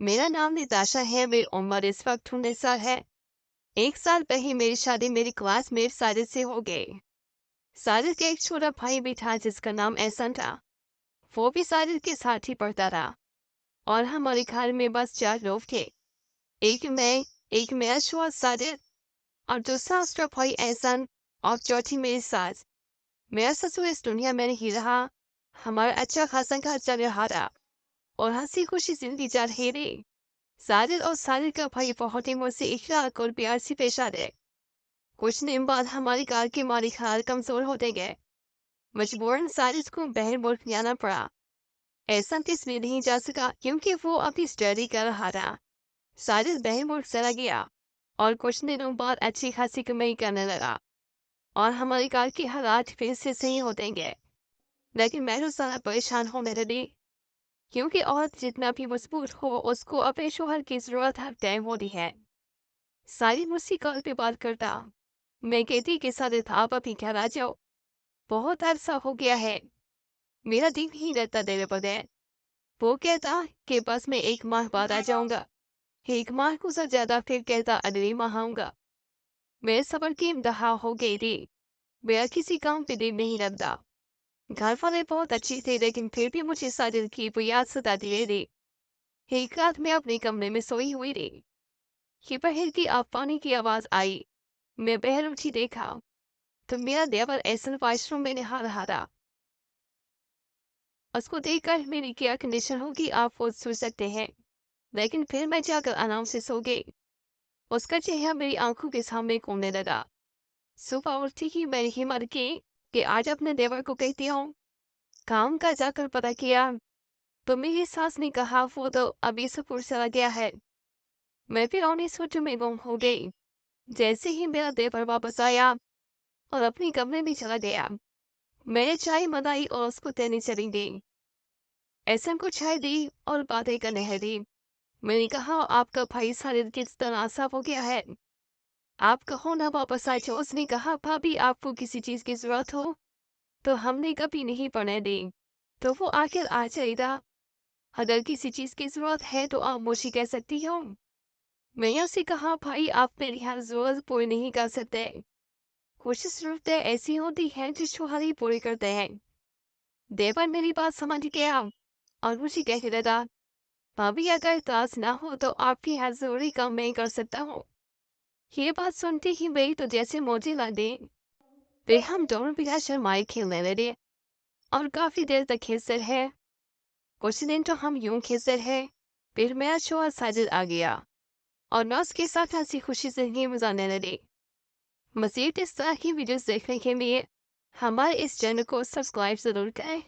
मेरा नाम निताशा है। मेरी उम्र इस वक्त 19 साल है। 1 साल पहले मेरी शादी मेरी क्लासमेट साजिद से हो गई। साजिद का एक छोटा भाई भी था जिसका नाम एहसन था। वो भी साजिद के साथ ही पढ़ता रहा और हमारे घर में बस 4 लोग थे। एक मैं, एक मेरा शौहर साजिद और दूसरा उसका भाई एहसन और चौथी मेरी सास। मेरा ससुर इस दुनिया में नहीं रहा। हमारा अच्छा खासा घर चल रहा था और हंसी खुशी जिंदगी चल रही थी। साजिद और साजिद का भाई बहुत ही मुझसे इखलाक और प्यार से पेश आते। कुछ दिन बाद हमारी कार के मालिक हाल कमजोर होते गए। मजबूरन साजिद को बहन मुल्क जाना पड़ा। ऐसा इसलिए नहीं जा सका क्योंकि वो अपनी स्टडी कर रहा था। साजिद बहन मुल्क चला गया और कुछ दिनों बाद अच्छी खासी कमाई करने लगा और हमारी कार के हालात फिर से सही होते गए। लेकिन मैं तो सारा परेशान होने लगी क्योंकि औरत जितना भी मजबूर हो उसको अपने शोहर की जरूरत हर टाइम होती है। सारी मुझसे कॉल पे बात करता। मैं कहती कि साजिद आप अभी घर आ जाओ, बहुत अरसा हो गया है, मेरा दिल नहीं रहता तेरे बगैर। वो कहता कि बस मैं 1 माह बाद आ जाऊंगा। 1 माह को सब ज्यादा फिर कहता अगले माह आऊंगा। मेरे सबर की इंतहा हो गई थी। मेरा किसी काम पे दिल नहीं लगता। घर वाले बहुत अच्छे थे लेकिन फिर भी मुझे साजिद की बुनियाद सताती रही। एक रात मैं अपने कमरे में सोई हुई थी। दोपहर की पानी की आवाज आई। मैं बहर उठी देखा तो मेरा देवर ऐसा वॉशरूम में नहा रहा था। उसको देखकर मेरी क्या कंडीशन होगी आप वो सोच सकते हैं। लेकिन फिर मैं जाकर आराम से सो गई। उसका चेहरा मेरी आंखों के सामने घूमने लगा। सुबह उठती ही मैंने हिम्मत की कि आज अपने देवर को कहती हूँ। काम का जाकर पता किया तो मेरी सास ने कहा वो तो अभी सपुर चला गया है। मैं फिर उन्हें सोच में गुम हो गई। जैसे ही मेरा देवर वापस आया और अपने कमरे में चला गया, मैंने चाय बनाई और उसको देने चली गई। ऐसा को चाय दी और बातें करने लगी। मैंने कहा आपका भाई साजिद किस तरह साफ हो गया है, आप कहो ना वापस आए। तो उसने कहा भाभी आपको किसी चीज की जरूरत हो तो हमने कभी नहीं पड़ने दी, तो वो आखिर आ जाएगा। अगर किसी चीज की जरूरत है तो आप मुझे कह सकती हो। मैंने उससे कहा भाई आप मेरी हर जरूरत पूरी नहीं कर सकते। कुछ जरूरतें ऐसी होती हैं जो शौहर ही पूरी करते हैं। देवर मेरी बात समझ गया और मुझे कहने लगा भाभी अगर इतराज ना हो तो आपकी हर जरूरी काम मैं कर सकता हूँ। ये बात सुनते ही मेरी तो जैसे मोजी लगे। फिर हम दोनों बिना शर्माए खेलने लगे और काफी देर तक खेलते रहे। कुछ दिन तो हम यूं खेलते रहे। फिर मेरा शौहर साजिद आ गया और मैं उसके साथ हंसी खुशी से गेम गुजारने लगे। मज़ीद इस तरह की वीडियोस देखने के लिए हमारे इस चैनल को सब्सक्राइब जरूर करें।